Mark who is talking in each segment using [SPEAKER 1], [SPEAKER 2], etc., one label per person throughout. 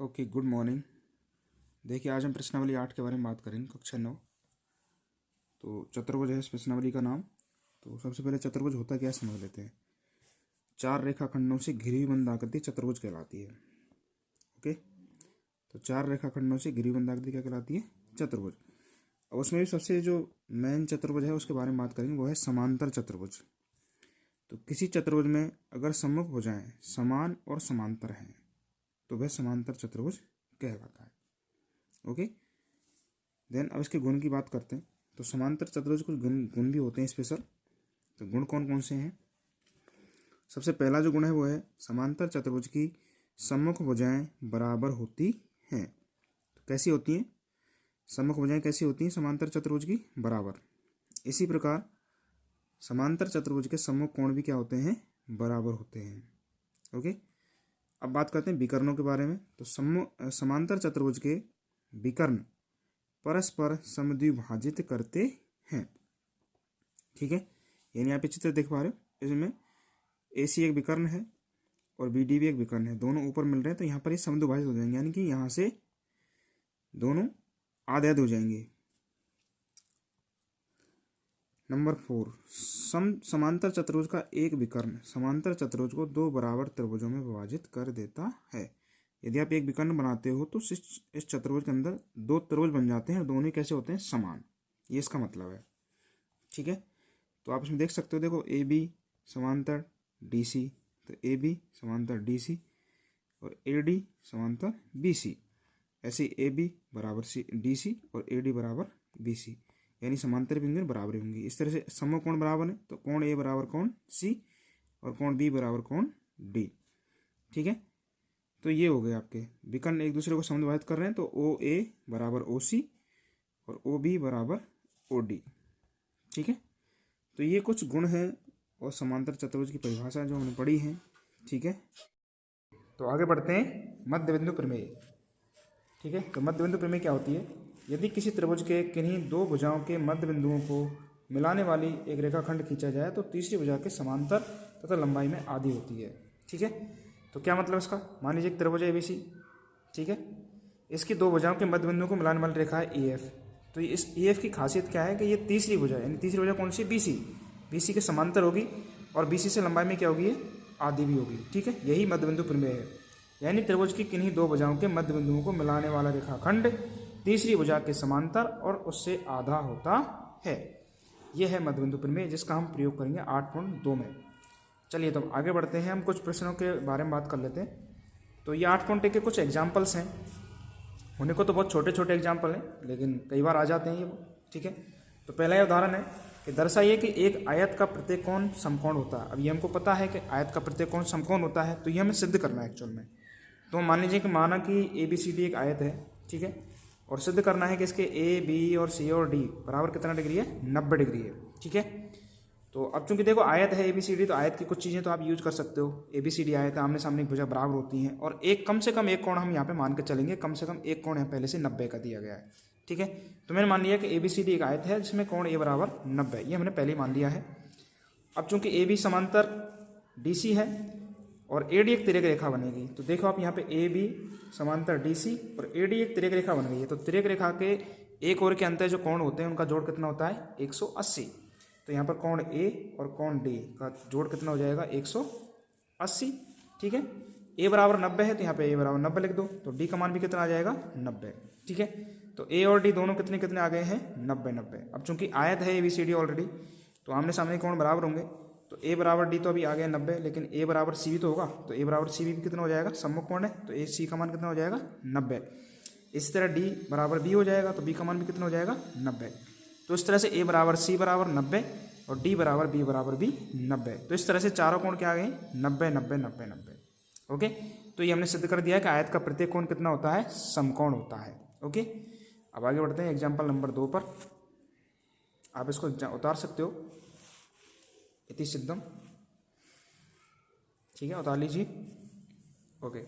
[SPEAKER 1] Okay, good morning. देखिए, आज हम प्रश्नावली 8 के बारे में बात करेंगे, कक्षा 9। तो चतुर्भुज है इस प्रश्नावली का नाम। तो सबसे पहले चतुर्भुज होता क्या है समझ लेते हैं। चार रेखाखंडों से घिरी हुई बंद आकृति चतुर्भुज कहलाती है। ओके, तो चार रेखाखंडों से घिरी हुई बंद आकृति क्या कहलाती है? चतुर्भुज। अब उसमें भी सबसे जो मेन चतुर्भुज है उसके बारे में बात करेंगे, वो है समांतर चतुर्भुज। तो किसी चतुर्भुज में अगर सम्मुख भुजाएं समान और समांतर हैं तो वह समांतर चतुर्भुज कहलाता है। ओके, देन अब इसके गुण की बात करते हैं। तो समांतर चतुर्भुज कुछ गुण भी होते हैं स्पेशल। तो गुण कौन कौन से हैं? सबसे पहला जो गुण है वो है समांतर चतुर्भुज की सम्मुख भुजाएं बराबर होती हैं। तो कैसी होती हैं? सम्मुख भुजाएं कैसी होती हैं? समांतर चतुर्भुज की बराबर। इसी प्रकार समांतर चतुर्भुज के सम्मुख कोण भी क्या होते हैं? बराबर होते हैं। ओके, अब बात करते हैं विकर्णों के बारे में। तो समांतर चतुर्भुज के विकर्ण परस्पर समद्विभाजित करते हैं। ठीक है, यानी यहाँ पे चित्र देख पा रहे हो, इसमें AC एक विकर्ण है और BD भी एक विकर्ण है, दोनों ऊपर मिल रहे हैं। तो यहाँ पर ये समद्विभाजित हो जाएंगे, यानी कि यहाँ से दोनों आधे आधे हो जाएंगे। नंबर 4, समांतर चतुर्भुज का एक विकर्ण समांतर चतुर्भुज को दो बराबर त्रिभुजों में विभाजित कर देता है। यदि आप एक विकर्ण बनाते हो तो इस चतुर्भुज के अंदर दो त्रिभुज बन जाते हैं और दोनों कैसे होते हैं? समान। ये इसका मतलब है। ठीक है, तो आप इसमें देख सकते हो, देखो AB समांतर DC, तो AB समांतर DC और AD समांतर BC। ऐसे AB बराबर DC और AD बराबर BC, यानी समांतर भी होंगे बराबर भी होंगे। इस तरह से समकोण कोण बराबर है, तो कोण A बराबर कोण C और कोण B बराबर कोण D। ठीक है, तो ये हो गए आपके विकर्ण एक दूसरे को समद्विभाजित कर रहे हैं। तो OA बराबर OC और OB बराबर OD। ठीक है, तो ये कुछ गुण हैं और समांतर चतुर्भुज की परिभाषा जो हमने पढ़ी है। ठीक है, तो आगे बढ़ते हैं मध्य बिंदु प्रमेय। ठीक है, तो मध्य बिंदु प्रमेय क्या होती है? यदि किसी त्रिभुज के किन्हीं दो भुजाओं के मध्य बिंदुओं को मिलाने वाली एक रेखाखंड खींचा जाए तो तीसरी भुजा के समांतर तथा लंबाई में आधी होती है। ठीक है, तो क्या मतलब इसका? मान लीजिए एक त्रिभुज है ABC। ठीक है, इसकी दो भुजाओं के मध्य बिंदु को मिलाने वाली रेखा है EF। तो इस EF की खासियत क्या है कि ये तीसरी भुजा, यानी तीसरी भुजा कौन सी? BC के समांतर होगी और BC से लंबाई में क्या होगी? ये आधी भी होगी। ठीक है, यही मध्य बिंदु प्रमेय है। यानी त्रिभुज की किन्हीं दो भुजाओं के मध्य बिंदुओं को मिलाने वाला रेखाखंड तीसरी भुजा के समांतर और उससे आधा होता है। यह है मध्य बिंदु प्रमेय, जिसका हम प्रयोग करेंगे 8.2 में। चलिए, तो आगे बढ़ते हैं, हम कुछ प्रश्नों के बारे में बात कर लेते हैं। तो ये 8.1 के कुछ एग्जाम्पल्स हैं। होने को तो बहुत छोटे छोटे एग्जाम्पल हैं, लेकिन कई बार आ जाते हैं ये। ठीक है, तो पहला ये उदाहरण है कि दर्शाइए कि एक आयत का प्रत्येक कोण समकोण होता है। अब ये हमको पता है कि आयत का प्रत्येक कोण समकोण होता है, तो ये हमें सिद्ध करना है एक्चुअल में। तो मान लीजिए कि माना कि ABCD एक आयत है। ठीक है, और सिद्ध करना है कि इसके A, B और C और D बराबर कितना डिग्री है? 90 डिग्री है। ठीक है, तो अब चूंकि देखो आयत है ABCD, तो आयत की कुछ चीज़ें तो आप यूज कर सकते हो। ABCD आयत है, आमने सामने एक भुजा बराबर होती हैं और एक कम से कम एक कोण हम यहाँ पे मान के चलेंगे। कम से कम एक कोण है पहले से 90 का दिया गया है। ठीक है, तो मैंने मान लिया कि ABCD एक आयत है जिसमें कोण A बराबर 90, ये हमने पहले ही मान लिया है। अब चूंकि AB समांतर DC है और AD एक तिर्यक रेखा बनेगी, तो देखो आप यहाँ पे AB समांतर DC और AD एक तिर्यक रेखा बन गई है। तो तिर्यक रेखा के एक ओर के अंतर जो कोण होते हैं उनका जोड़ कितना होता है? 180। तो यहाँ पर कोण A और कोण D का जोड़ कितना हो जाएगा? 180। ठीक है, A बराबर 90 है, तो यहाँ पे A बराबर 90 लिख दो, तो D का मान भी कितना आ जाएगा? 90। ठीक है, तो A और D दोनों कितने कितने आ गए हैं? 90। अब चूंकि आयत है ABCD ऑलरेडी, तो आमने सामने कोण बराबर होंगे। तो A बराबर D तो अभी आ गया 90, लेकिन A बराबर C भी तो होगा, तो A बराबर C भी कितना हो जाएगा? सम्मुख कोण है, तो AC का मान कितना हो जाएगा? 90। इसी तरह D बराबर B हो जाएगा, तो B का मान भी कितना हो जाएगा? 90। तो इस तरह से A बराबर C बराबर 90 और D बराबर B बराबर भी 90। तो इस तरह से चारों कोण क्या आ गए? 90 90 90 90। ओके, तो ये हमने सिद्ध कर दिया है कि आयत का प्रत्येक कोण कितना होता है? समकोण होता है। ओके, अब आगे बढ़ते हैं एग्जाम्पल नंबर 2 पर। आप इसको उतार सकते हो, इति सिद्धम। ठीक है, उतार लीजिए। ओके,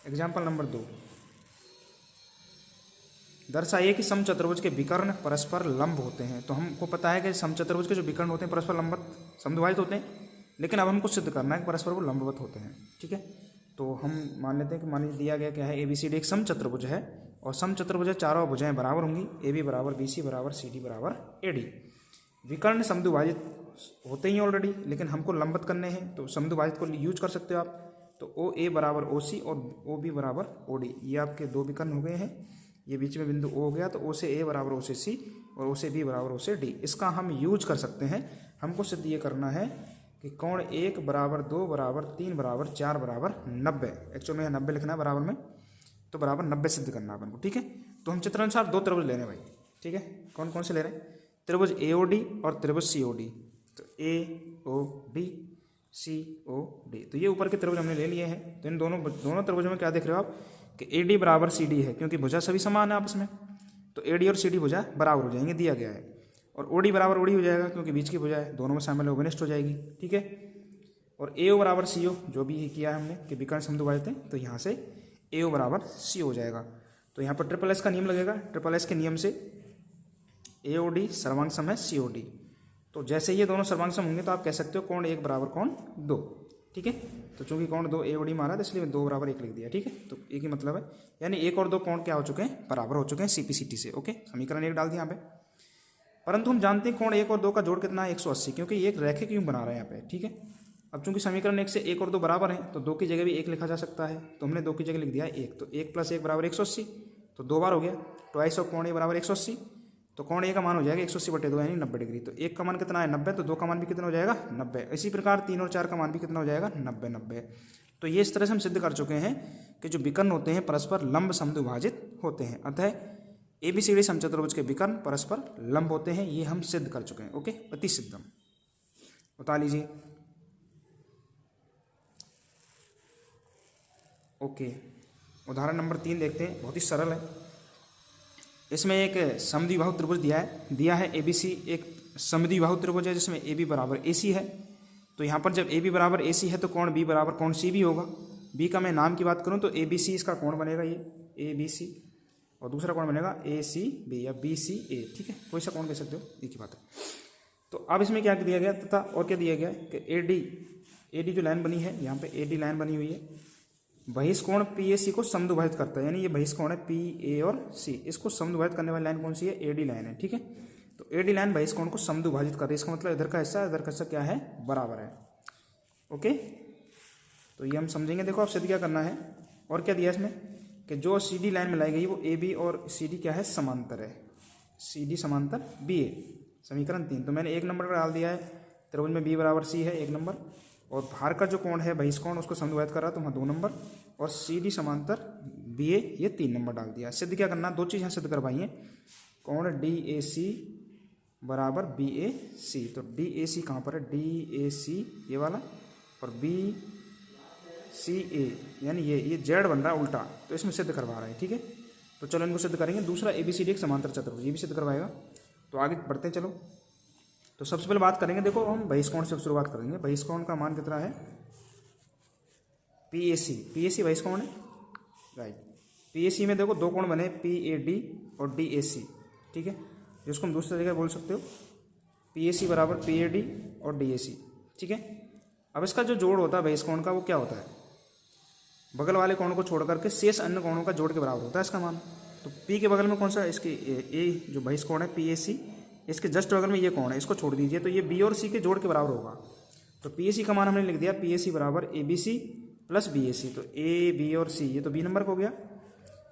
[SPEAKER 1] एग्जाम्पल नंबर 2, दर्शाइए कि समचतुर्भुज के विकर्ण परस्पर लंब होते हैं। तो हमको पता है कि समचतुर्भुज के जो विकर्ण होते हैं परस्पर लंबवत समद्विभाजित होते हैं, लेकिन अब हमको सिद्ध करना है कि परस्पर वो लंबवत होते हैं। ठीक है, तो हम मान लेते हैं कि मान लीजिए दिया गया क्या है, ए बी सी डी एक समचतुर्भुज है और समचतुर्भुज है, चारों भुजाएं बराबर होंगी, ए बी बराबर बी सी बराबर सी डी बराबर ए डी। विकर्ण समद्विभाजित होते ही ऑलरेडी, लेकिन हमको लंबवत करने हैं तो समद्विभाजित को यूज कर सकते हो आप। तो ओ ए बराबर ओ सी और ओ बी बराबर ओ डी, ये आपके दो विकर्ण हो गए हैं। ये बीच में बिंदु ओ हो गया, तो ओ से ए बराबर ओ से सी और ओ से बी बराबर ओ से डी, इसका हम यूज कर सकते हैं। हमको सिद्ध ये करना है कि कोण 1 बराबर 2 बराबर 3 बराबर 4 बराबर 90, एक्चुअल में 90 लिखना है बराबर में, तो बराबर 90 सिद्ध करना है अपन को। ठीक है, तो हम चित्रानुसार दो त्रिभुज ले रहे हैं भाई। ठीक है, कौन कौन से ले रहे हैं? त्रिभुज ए ओ डी और त्रिभुज सी ओ डी। तो ए O D C O D, तो ये ऊपर के त्रिभुज हमने ले लिए हैं। तो इन दोनों त्रिभुजों में क्या देख रहे हो आप कि ए डी बराबर सी डी है, क्योंकि भुजा सभी समान है आपस में, तो ए डी और सी डी भुजा बराबर हो जाएंगे, दिया गया है। और ओ डी बराबर ओ डी हो जाएगा, क्योंकि बीच की भुजा है, दोनों में शामिल ओवनिष्ठ हो जाएगी। ठीक है, और ए ओ बराबर सी ओ, जो भी किया है हमने कि विकर्ण समद्विभाजित है, तो यहाँ से ए ओ बराबर सी हो जाएगा। तो यहाँ पर ट्रिपल एस का नियम लगेगा। ट्रिपल एस के नियम से ए ओ डी सर्वांग सम है सी ओ डी। तो जैसे ये दोनों सर्वांग सम होंगे तो आप कह सकते हो कोण 1 बराबर कोण 2। ठीक है, तो चूंकि कोण 2 ए ओ डी मारा था, इसलिए 2 बराबर 1 लिख दिया। ठीक है, तो एक ही मतलब है, यानी 1 और 2 कोण क्या हो चुके हैं? बराबर हो चुके हैं सीपीसीटी से। ओके, समीकरण 1 डाल दिया यहाँ पे। परंतु हम जानते हैं कोण 1 और 2 का जोड़ कितना है? 180, क्योंकि ये एक रैखिक क्यों बना रहे हैं यहाँ पे। ठीक है, अब चूंकि समीकरण 1 से 1 और 2 बराबर हैं, तो 2 की जगह भी 1 लिखा जा सकता है, तो हमने 2 की जगह लिख दिया 1। तो 1 + 1 बराबर 180, तो 2 बार हो गया, ट्वाइस ऑफ कोण ए बराबर 180। तो कोण ए का मान हो जाएगा 180/2 यानी 90 डिग्री। तो 1 का मान कितना है? 90, तो 2 का मान भी कितना हो जाएगा? 90। इसी प्रकार 3 और 4 का मान भी कितना हो जाएगा? 90। तो ये इस तरह से हम सिद्ध कर चुके हैं कि जो विकर्ण होते हैं परस्पर लंब समद्विभाजित होते हैं, अतः एबीसीडी समचतुर्भुज के विकर्ण परस्पर लंब होते हैं, ये हम सिद्ध कर चुके हैं। ओके, अति सिद्धम। बता लीजिए। ओके, उदाहरण नंबर 3 देखते हैं, बहुत ही सरल है। इसमें एक समद्विबाहु त्रिभुज दिया है एबीसी एक समद्विबाहु त्रिभुज है, जिसमें ए बी बराबर ए सी है। तो यहाँ पर जब ए बी बराबर ए सी है तो कोण बी बराबर कोण सी भी होगा। बी का मैं नाम की बात करूँ तो ए बी सी इसका कोण बनेगा, ये ए बी सी, और दूसरा कोण बनेगा ए सी बी या बी सी ए। ठीक है, कोई सा कोण कह सकते हो, एक ही बात है। तो अब इसमें क्या दिया गया तथा और क्या दिया गया कि ए डी जो लाइन बनी है, यहाँ पे ए डी लाइन बनी हुई है, बहिष्कोण पी ए सी को समद्विभाजित करता है, यानी ये बहिष्कोण है पी ए और सी, इसको समद्विभाजित करने वाली लाइन कौन सी है? ए डी लाइन है। ठीक है, तो ए डी लाइन बहिष्कोण को समद्विभाजित कर रही है, इसका मतलब इधर का हिस्सा इधर का हिस्सा क्या है? बराबर है। ओके, तो ये हम समझेंगे। देखो आप सिद्ध क्या करना है, और क्या दिया इसमें कि जो सी डी लाइन मिलाई गई वो ए बी और सी डी क्या है? समांतर है। सी डी समांतर बी ए, समीकरण 3। तो मैंने 1 नंबर का डाल दिया है, त्रिभुज में बी बराबर सी है 1 नंबर, और बाहर का जो कोण है बहिष्कोण उसको समद्विभाजित कर रहा है, तो वहाँ 2 नंबर, और सी डी समांतर बी ए ये 3 नंबर डाल दिया। सिद्ध क्या करना? 2 चीज़ यहाँ सिद्ध करवाई है, कोण डी ए सी बराबर बी ए सी। तो डी ए सी कहाँ पर है? डी ए सी ये वाला, और बी सी ए यानी ये जेड बन रहा है उल्टा, तो इसमें सिद्ध करवा रहा है। ठीक है, तो चलो इनको सिद्ध करेंगे। दूसरा ए बी सी डी एक समांतर चतुर्भुज, ये भी सिद्ध करवाएगा। तो आगे बढ़ते हैं, चलो। तो सबसे पहले बात करेंगे, देखो हम बहिष्कोण से शुरुआत करेंगे। बहिष्कोण का मान कितना है? पी ए सी बहिष्कोण है, राइट। पी ए सी में देखो 2 कोण बने, पी ए डी और डी ए सी। ठीक है, जिसको हम दूसरी जगह बोल सकते हो पी ए सी बराबर पी ए डी और डी ए सी। ठीक है, अब इसका जो जोड़ होता है बहिष्कोण का वो क्या होता है? बगल वाले कोण को छोड़ करके शेष अन्य कोणों का जोड़ के बराबर होता है इसका मान। तो पी के बगल में कौन सा? इसके ए जो बहिष्कोण है पी ए सी, इसके जस्ट बगल में ये कोण है, इसको छोड़ दीजिए, तो ये बी और सी के जोड़ के बराबर होगा। तो पी ए सी का मान हमने लिख दिया पी ए सी बराबर A B C plus B A C. तो ए बी और सी ये तो बी नंबर का हो गया,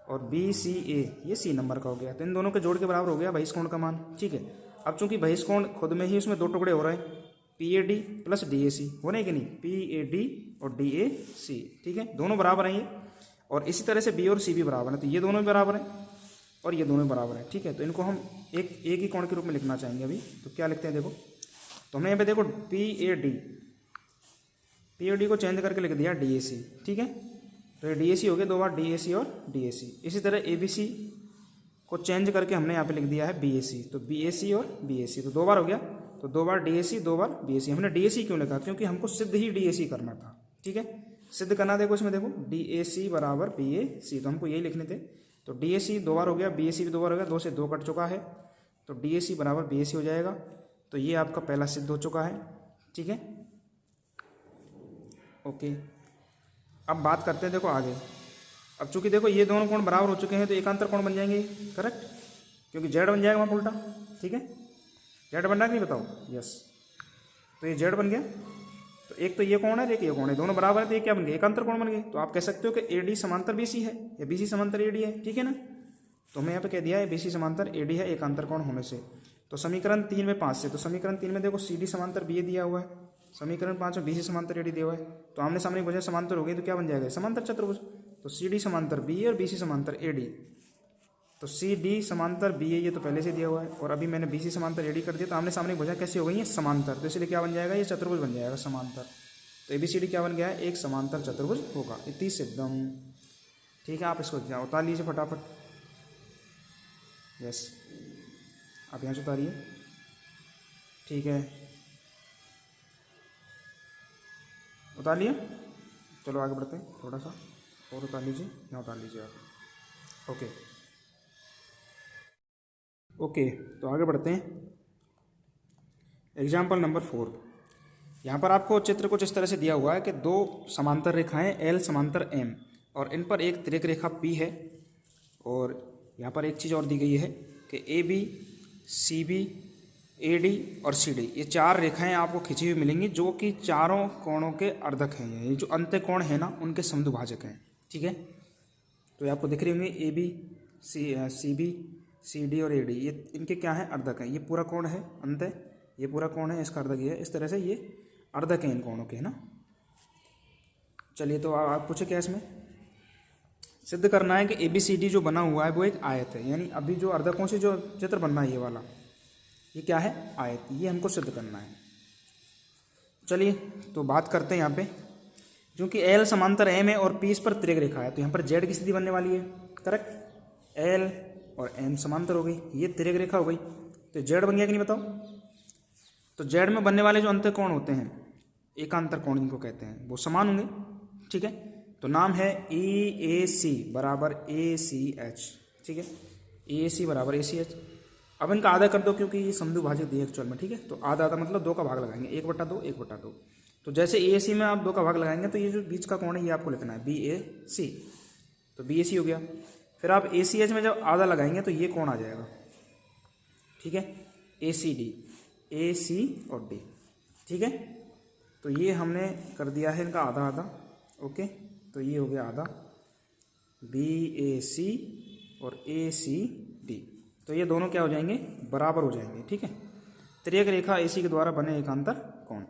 [SPEAKER 1] और बी सी ए ये सी नंबर का हो गया। तो इन दोनों के जोड़ के बराबर हो गया बहिष्कोण का मान। ठीक है, अब चूंकि बहिष्कोण खुद में ही उसमें 2 टुकड़े हो रहे हैं, P A D plus D A C हो रहे हैं कि नहीं? पी ए डी और डी ए सी। ठीक है, दोनों बराबर हैं ये, और इसी तरह से बी और सी भी बराबर हैं, तो ये दोनों भी बराबर हैं और ये दोनों बराबर हैं। ठीक है, तो इनको हम एक ही कोण के रूप में लिखना चाहेंगे अभी। तो क्या लिखते हैं देखो, तो हमने यहाँ पे देखो पी ए डी को चेंज करके लिख दिया डी ए सी। ठीक है, तो ये डी ए सी हो गया 2 बार डी ए सी और डी ए सी। इसी तरह ए बी सी को चेंज करके हमने यहाँ पे लिख दिया है बी ए सी। तो बी ए सी और बी ए सी, तो 2 बार हो गया, तो 2 बार D A C 2 bar B A सी। हमने डी ए सी क्यों लिखा? क्योंकि हमको सिद्ध ही डी ए सी करना था। ठीक है, सिद्ध करना, देखो इसमें देखो डी ए सी बराबर बी ए सी, तो हमको यही लिखने थे। तो डी ए सी 2 बार हो गया, बी ए सी भी 2 बार हो गया, 2 से 2 कट चुका है, तो डी ए सी बराबर बी ए सी हो जाएगा। तो ये आपका पहला सिद्ध हो चुका है। ठीक है, ओके। अब बात करते हैं देखो आगे। अब चूंकि देखो ये दोनों कोण बराबर हो चुके हैं तो एकांतर कोण बन जाएंगे, करेक्ट, क्योंकि जेड बन जाएगा वहाँ उल्टा। ठीक है, जेड बन रहा है कि नहीं बताओ, यस। तो ये जेड बन गया, तो एक तो ये कोण है, एक ये कोण है, दोनों बराबर है, तो ये क्या बन गए, एकांतर कोण बन गए। तो आप कह सकते हो कि ए डी समांतर बी सी है या बी सी समांतर ए डी है, ठीक है ना। तो हमें यहाँ पे कह दिया है बी सी समांतर ए डी है एकांतर कोण होने से। तो समीकरण 3 में 5 से, तो समीकरण 3 में देखो सी डी समांतर बी ए दिया हुआ है, समीकरण 5 में बी सी समांतर ए डी दिया हुआ है। तो आमने सामने भुजाएं समांतर हो गई तो क्या बन जाएगा, समांतर चतुर्भुज। तो सी डी समांतर बी ए और बी सी समांतर ए डी। तो सी डी समांतर बी ए ये तो पहले से दिया हुआ है, और अभी मैंने बी सी समांतर ए डी कर दिया, तो आमने सामने भुजाएं कैसी हो गई है, समांतर। तो इसलिए क्या बन जाएगा, ये चतुर्भुज बन जाएगा समांतर। तो ए बी सी डी क्या बन गया है, एक समांतर चतुर्भुज होगा, इतनी सिद्धम। ठीक है, आप इसको जाओ उतार लीजिए फटाफट, यस, आप यहाँ से उतारिए। ठीक है, उतार लिया, चलो आगे बढ़ते हैं, थोड़ा सा और उतार लीजिए, यहाँ उतार लीजिए आप। ओके ओके, तो आगे बढ़ते हैं। Example number 4। यहाँ पर आपको चित्र कुछ इस तरह से दिया हुआ है कि दो समांतर रेखाएं एल समांतर एम, और इन पर एक तिर्यक रेखा पी है। और यहाँ पर एक चीज़ और दी गई है कि A B, C B, A D और सी डी, ये चार रेखाएं आपको खिंची हुई मिलेंगी जो कि चारों कोणों के अर्धक हैं। ये जो अंत्य कोण है ना, उनके समद्विभाजक हैं। ठीक है, तो ये आपको दिख रही होंगी A B, C B, C D और ए डी, ये इनके क्या है, अर्धक हैं। ये पूरा कोण है अंत्य, ये पूरा कोण है, इसका अर्धक ये है। इस तरह से ये अर्धक हैं इन कोणों के, है ना। चलिए, तो आप पूछे क्या इसमें सिद्ध करना है कि ए बी सी डी जो बना हुआ है वो एक आयत है। यानी अभी जो अर्धकों से जो चित्र बनना है, ये वाला, ये क्या है, आयत। ये हमको सिद्ध करना है। चलिए, तो बात करते हैं यहाँ पे। क्योंकि एल समांतर एम है और पी इस पर तिर्यक रेखा है, तो यहाँ पर जेड की स्थिति बनने वाली है, करेक्ट। एल और एम समांतर हो गई, ये तिर्यक रेखा हो गई, तो जेड बन गया कि नहीं बताओ। तो जेड में बनने वाले जो अंत्य कोण होते हैं, एकांतर कोण जिनको कहते हैं, वो समान होंगे। ठीक है, तो नाम है ई ए सी बराबर ए सी एच। ठीक है, ए सी बराबर ए सी एच। अब इनका आधा कर दो, क्योंकि ये समद्विभाजक दिए एक्चुअल में। ठीक है, तो आधा आधा मतलब 2 का भाग लगाएंगे, 1/2 1/2। तो जैसे ए सी में आप 2 का भाग लगाएंगे, तो ये जो बीच का कोण है ये आपको लिखना है बी ए सी। तो बी ए सी हो गया। फिर आप ए सी एच में जब आधा लगाएंगे तो ये कोण आ जाएगा। ठीक है, ए सी डी, ए सी और डी। ठीक है, तो ये हमने कर दिया है इनका आधा आधा। ओके, तो ये हो गया आधा, बी ए सी और ए सी डी। तो ये दोनों क्या हो जाएंगे, बराबर हो जाएंगे। ठीक है, तिर्यक रेखा ए सी के द्वारा बने एकांतर कोण।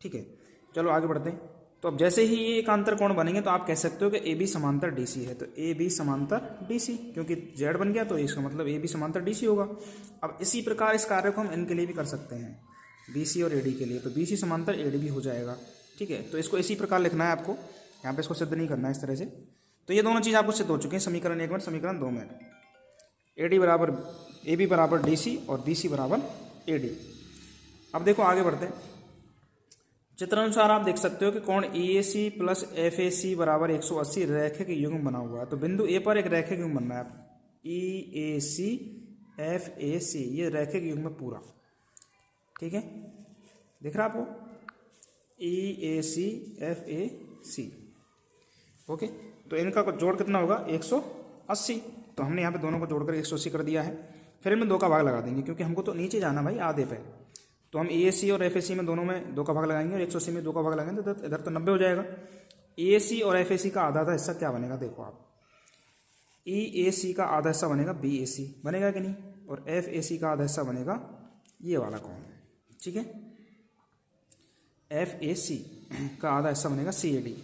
[SPEAKER 1] ठीक है, चलो आगे बढ़ते हैं। तो अब जैसे ही ये एकांतर कोण बनेंगे तो आप कह सकते हो कि ए बी समांतर डी सी है। तो ए बी समांतर डी सी, क्योंकि जेड बन गया तो इसका मतलब ए बी समांतर डी सी होगा। अब इसी प्रकार इस कार्य को हम इनके लिए भी कर सकते हैं, बी सी और ए डी के लिए। तो बी सी समांतर ए डी भी हो जाएगा। ठीक है, तो इसको इसी प्रकार लिखना है आपको, यहाँ पे इसको सिद्ध नहीं करना है इस तरह से। तो ये दोनों चीज़ आपको सिद्ध हो चुकी हैं समीकरण 1 में, समीकरण 2 में। ए डी बराबर ए बी बराबर डी सी और बी सी बराबर ए डी। अब देखो आगे बढ़ते हैं। चित्रानुसार आप देख सकते हो कि कोण ई ए C plus F A C बराबर 180 रैखिक युग्म बना हुआ है। तो बिंदु ए पर एक रैखिक युग्म बनना है, ई ए सी एफ ए सी, ये रैखिक युग्म है पूरा। ठीक है, दिख रहा आपको, ई ए C F A C. Okay, तो इनका जोड़ कितना होगा, 180। तो हमने यहाँ पे दोनों को जोड़कर 180 कर दिया है। फिर इनमें 2 का भाग लगा देंगे, क्योंकि हमको तो नीचे जाना भाई आधे पे। तो हम ए सी और एफ ए सी में दोनों में 2 का भाग लगाएंगे, और 180 में 2 का भाग लगाएंगे, तो इधर तो 90 हो जाएगा। ए सी और एफ ए सी का आधा आधा हिस्सा क्या बनेगा, देखो आप, ई ए सी का आधा हिस्सा बनेगा बी ए सी, बनेगा कि नहीं, और एफ ए सी का आधा हिस्सा बनेगा ये वाला कोण। ठीक है, एफ ए सी का आधा हिस्सा बनेगा सी A D,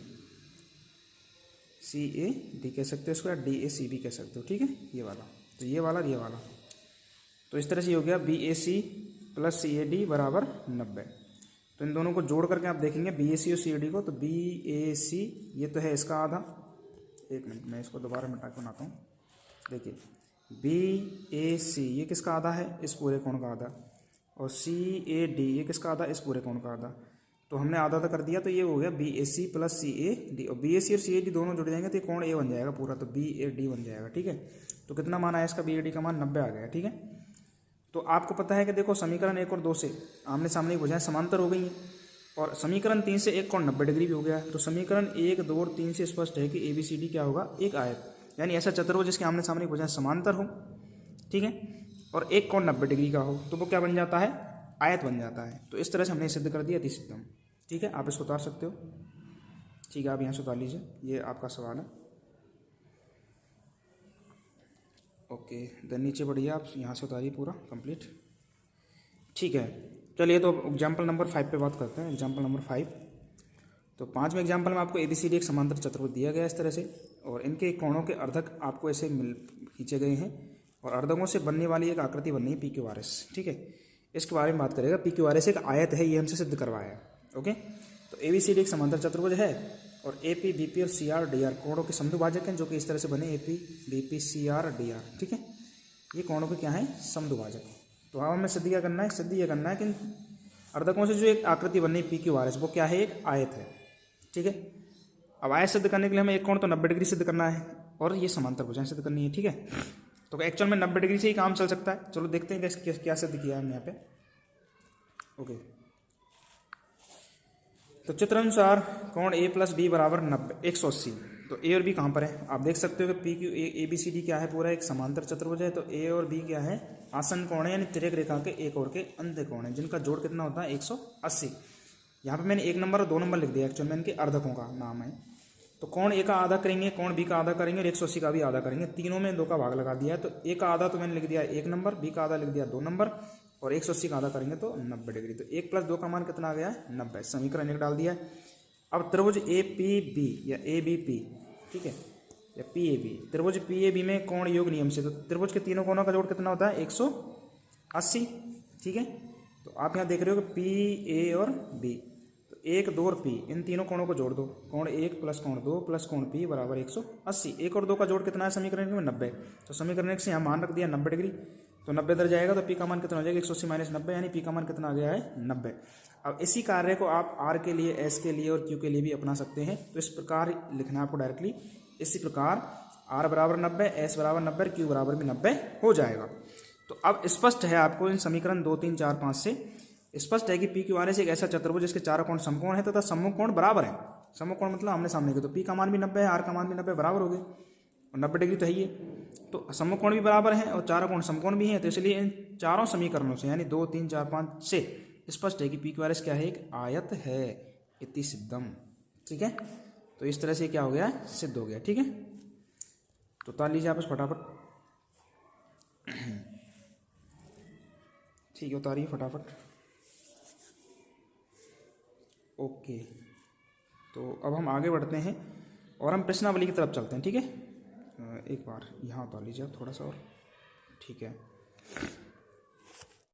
[SPEAKER 1] C A D कह सकते हो इसको, या डी ए सी भी कह सकते हो। ठीक है, ये वाला, तो ये वाला ये वाला। तो इस तरह से हो गया B A C plus C A D बराबर 90। तो इन दोनों को जोड़ करके आप देखेंगे बी ए सी और सी ए डी को, तो बी ए सी ये तो है इसका आधा। एक मिनट, मैं इसको दोबारा मिटा के बनाता हूँ। देखिए, बी ए सी ये किसका आधा है, इस पूरे कोण का आधा, और सी ए डी ये किसका आधा, इस पूरे कोण का आधा। तो हमने आधा आधा कर दिया, तो ये हो गया B A C plus C A D, और बी ए सी और सी ए डी दोनों जुड़ जाएंगे तो ये कोण ए बन जाएगा पूरा, तो बी ए डी बन जाएगा। ठीक है, तो कितना मान आया इसका, बी ए डी का मान 90 आ गया। ठीक है, तो आपको पता है कि देखो समीकरण 1 और 2 से आमने सामने की भुजाएं समांतर हो गई हैं, और समीकरण 3 से एक कोण 90 डिग्री भी हो गया। तो समीकरण 1, 2 और 3 से स्पष्ट है कि ABCD क्या होगा, एक आयत, यानी ऐसा चतुर्भुज जिसके आमने सामने भुजाएं समांतर हो, ठीक है, और एक कोण 90 डिग्री का हो, तो वो क्या बन जाता है, आयत बन जाता है। तो इस तरह से हमने सिद्ध कर दिया अतिसिद्धम। ठीक है, आप इसको उतार सकते हो। ठीक है, आप यहाँ से उतार लीजिए, ये आपका सवाल है। ओके, देन नीचे बढ़िए, आप यहाँ से उतारिए पूरा कंप्लीट। ठीक है, चलिए तो एग्जाम्पल नंबर 5 पे बात करते हैं। एग्जाम्पल नंबर 5, तो 5वें एग्जाम्पल में आपको ABCD एक समांतर चतुर्भुज दिया गया इस तरह से, और इनके कोणों के अर्धक आपको ऐसे खींचे गए हैं, और अर्धकों से बनने वाली एक आकृति बननी है PQRS। ठीक है, इसके बारे में बात करेगा। PQRS एक आयत है, ये हमसे सिद्ध करवाया है। ओके, तो ABCD एक समांतर चतुर्भुज है, और AP, BP और CR, DR कोणों के समद्विभाजक हैं, जो कि इस तरह से बने AP, BP, CR, DR। ठीक है, ये कोणों के क्या है, समद्विभाजक। तो अब हमें सिद्ध क्या करना है, सिद्ध ये करना है कि अर्धकों से जो एक आकृति बननी है PQRS, वो क्या है, एक आयत है। ठीक है, अब आयत सिद्ध करने के लिए हमें एक कोण तो 90 डिग्री सिद्ध करना है, और ये समांतर भुजाएं सिद्ध करनी है। ठीक है, तो एक्चुअल में 90 डिग्री से ही काम चल सकता है। चलो देखते हैं क्या सिद्ध किया है हमने यहाँ पे। ओके, तो चित्रानुसार कोण A+B बराबर 180। तो A और B कहाँ पर है, आप देख सकते हो कि ABCD क्या है, पूरा एक समांतर चतुर्भुज है। तो A और B क्या है, आसन कोण है, यानी तिर्यक रेखा के एक और के अंत्य कोण है, जिनका जोड़ कितना होता है, 180। यहाँ पे मैंने 1 नंबर और 2 नंबर लिख दिया, एक्चुअल में इनके अर्धकों का नाम है। तो कोण A का आधा करेंगे, कोण B का आधा करेंगे, और 180 का भी आधा करेंगे। तीनों में 2 का भाग लगा दिया है। तो A का आधा तो मैंने लिख दिया 1 नंबर, B का आधा लिख दिया 2 नंबर, और 180 का आधा करेंगे तो 90 डिग्री। तो 1 + 2 का मान कितना आ गया, 90। समीकरण 1 डाल दिया है। अब त्रिभुज APB या ABP, ठीक है, या PAB, त्रिभुज PAB में कोण योग नियम से, तो त्रिभुज के तीनों कोणों का जोड़ कितना होता है, 180। ठीक है, तो आप यहाँ देख रहे हो कि PA और B, तो 1, 2 और P, इन तीनों कोणों को जोड़ दो। कोण 1 + कोण 2 + कोण P बराबर 180। 1 और 2 का जोड़ कितना है समीकरण में, 90। तो समीकरण 1 से यहाँ मान रख दिया 90 डिग्री, तो 90 इधर जाएगा, तो P का मान कितना हो जाएगा, 180 - 90, यानी P का मान कितना आ गया है, 90। अब इसी कार्य को आप R के लिए, S के लिए और Q के लिए भी अपना सकते हैं। तो इस प्रकार लिखना है आपको डायरेक्टली, इसी प्रकार R बराबर 90, S बराबर 90, Q बराबर भी 90 हो जाएगा। तो अब स्पष्ट है आपको इन समीकरण 2, 3, 4, 5 से स्पष्ट है कि PQRS एक ऐसा चतुर्भुज जिसके चारों कोण समकोण है तथा सम्मुख कोण बराबर है। सम्मुख कोण मतलब आमने सामने के, तो P का मान भी 90 है, R का मान भी 90 बराबर हो गए, और 90 डिग्री तो है ही है। तो सम्मुख कोण भी बराबर है और चारों कोण समकोण भी हैं। तो इसलिए इन चारों समीकरणों से, यानी 2, 3, 4, 5 से स्पष्ट है कि PQRS क्या है, एक आयत है। इति सिद्धम। ठीक है, तो इस तरह से क्या हो गया, सिद्ध हो गया। ठीक है, तो उतार लीजिए आप फटाफट। ठीक है, उतारिए फटाफट। ओके, तो अब हम आगे बढ़ते हैं और हम प्रश्नावली की तरफ चलते हैं। ठीक है, एक बार यहाँ उतार लीजिए आप थोड़ा सा और। ठीक है।